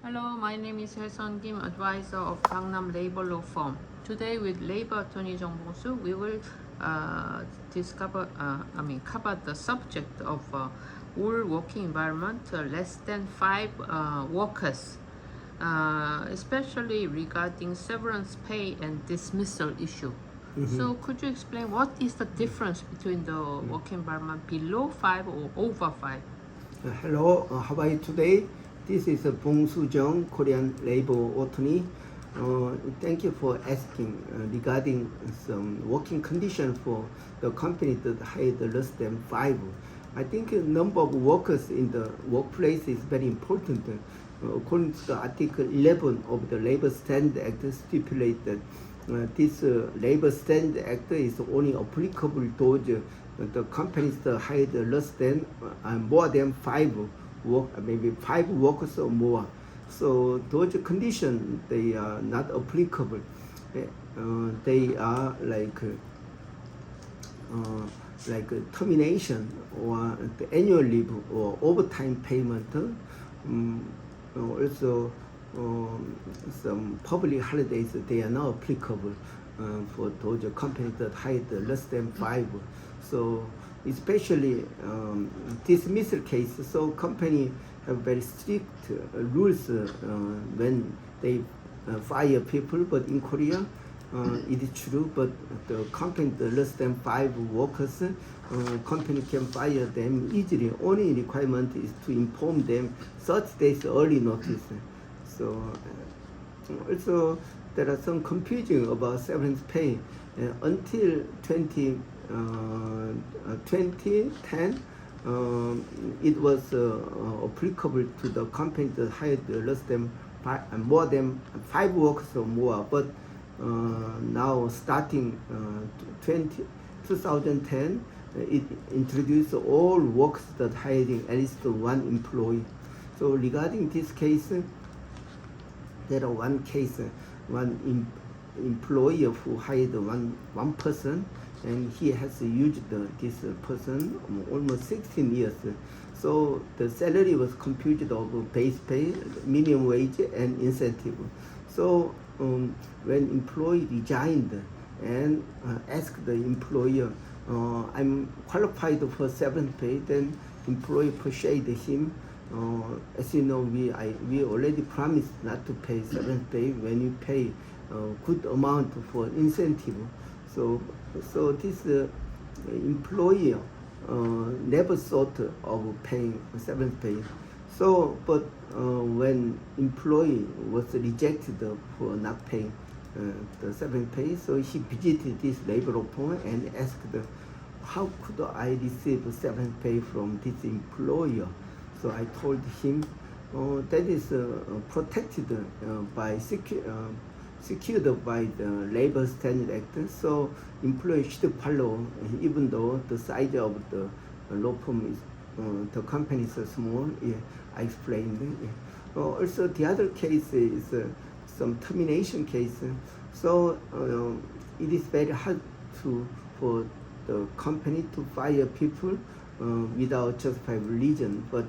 Hello, my name is Hae-sun Kim, advisor of Gangnam Labor Law Firm. Today, with Labor Attorney Jung Bong-soo, we will cover the subject of all working environment less than 5 workers, especially regarding severance pay and dismissal issue. So, could you explain what is the difference between the working environment below 5 or over 5? Hello, how are you today? This is Bong Soo-jung, Korean labor attorney. Thank you for asking regarding some working condition for the company that hired less than 5. I think number of workers in the workplace is very important. According to the Article 11 of the Labor Standards Act, stipulate that this Labor Standards Act is only applicable to the companies that hired less than more than 5 maybe 5 workers or more. So those conditions, they are not applicable. They are like termination or the annual leave or overtime payment. Also some public holidays, they are not applicable for those companies that hired less than 5. So especially dismissal cases, so company have very strict rules when they fire people, but in Korea it is true, but the company less than 5 workers, company can fire them easily. Only requirement is to inform them 30 days early notice. So also there are some confusion about severance pay. Until 2010, it was applicable to the company that hired less than more than 5 workers or more. But now starting 2010, it introduced all workers that hiring at least 1 employee. So regarding this case, there are one case, one employer who hired one person, and he has used this person almost 16 years. So the salary was computed of base pay, minimum wage, and incentive. So when employee resigned and asked the employer, I'm qualified for severance pay, then employee persuaded him. As you know, we already promised not to pay severance pay when you pay good amount for incentive. So this employer never thought of paying severance pay. So, but when employee was rejected for not paying the severance pay, so he visited this labor law firm and asked, how could I receive severance pay from this employer? So I told him that is protected by secured by the Labor Standards Act. So employees should follow, even though the size of the law firm is the company is small. Yeah, I explained. Yeah. Also, the other case is some termination case. So it is very hard for the company to fire people without justified reason, but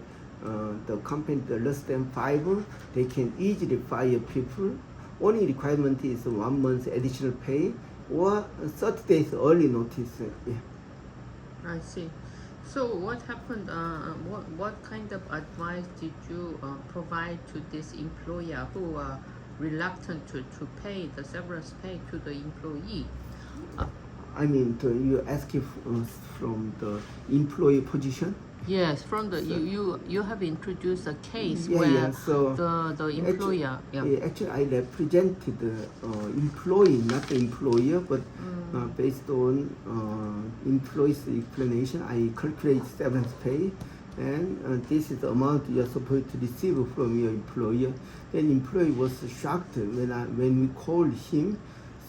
the company less than 5, they can easily fire people. Only requirement is 1 month additional pay or 30 days early notice. Yeah. I see. So what happened? What kind of advice did you provide to this employer who are reluctant to pay the severance pay to the employee? I mean, you ask if from the employee position? Yes, from the you have introduced a case Yeah, where yeah. So the employer. Actually, I represented the employee, not the employer, but based on employee's explanation, I calculate severance pay, and this is the amount you are supposed to receive from your employer. Then employee was shocked when we called him.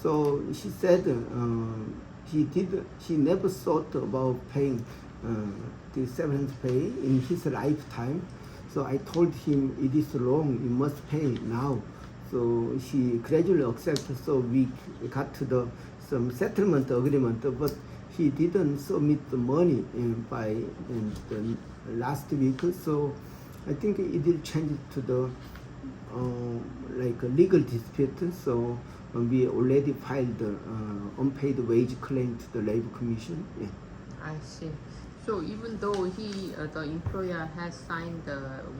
So he said he never thought about paying the severance pay in his lifetime. So I told him it is wrong, you must pay now. So he gradually accepted. So we got to some settlement agreement, but he didn't submit the money by the last week. So I think it will change to the like a legal dispute. So we already filed the unpaid wage claim to the labor commission. Yeah. I see. So even though the employer has signed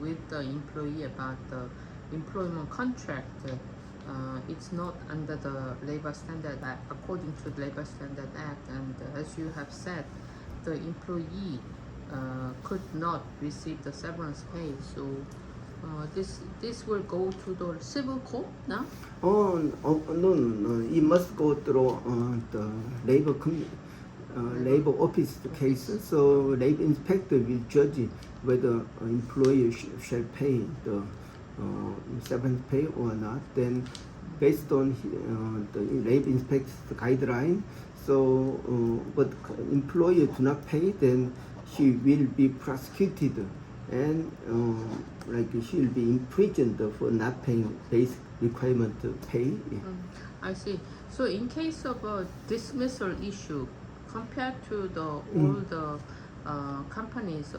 with the employee about the employment contract, it's not under the Labor Standard Act, according to the Labor Standard Act. And as you have said, the employee could not receive the severance pay. So this will go to the civil court now. No. It must go through the labor office case. So labor inspector will judge whether employer shall pay the severance pay or not. Then based on the labor inspector's guideline, so but employer do not pay, then he will be prosecuted and like she will be imprisoned for not paying basic requirement to pay. Yeah. I see. So in case of a dismissal issue, compared to all the companies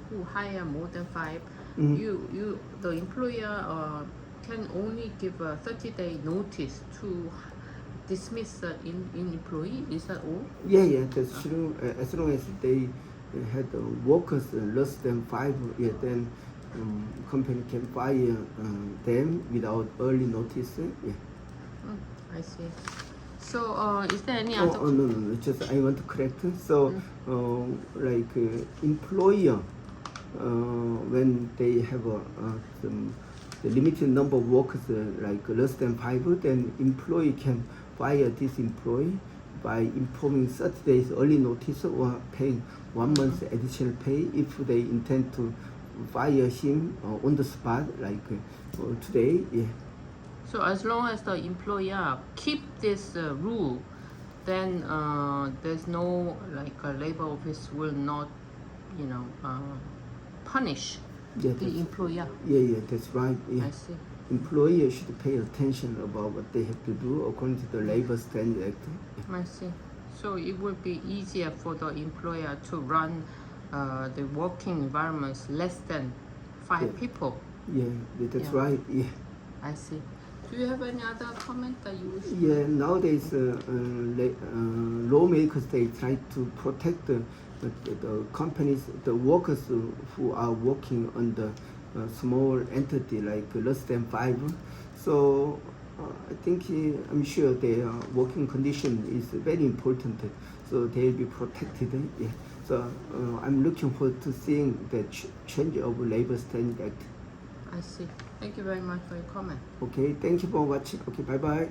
who hire more than 5, the employer can only give a 30-day notice to dismiss in employee. Is that all? Yeah, that's true. As long as they had workers less than 5, then company can fire them without early notice. Yeah. I see. So is there any other? No. Just I want to correct. So like employer, when they have the limited number of workers like less than 5, then employee can fire this employee by informing 30 days early notice or paying 1 month additional pay if they intend to fire him on the spot, like today. Yeah. So as long as the employer keep this rule, then there's no labor office will not, punish the employer. Yeah, that's right. Yeah. I see. Employer should pay attention about what they have to do according to the Labor Standard Act. I see. So it would be easier for the employer to run the working environments less than 5 people. Yeah, that's right. Yeah. I see. Do you have any other comment that you wish? Yeah, nowadays lawmakers, they try to protect the companies, the workers who are working on the small entity like less than 5. So I think I'm sure their working condition is very important. So they'll be protected. Yeah. So I'm looking forward to seeing the change of Labor Standard Act. I see. Thank you very much for your comment. Okay, thank you for watching. Okay, bye-bye.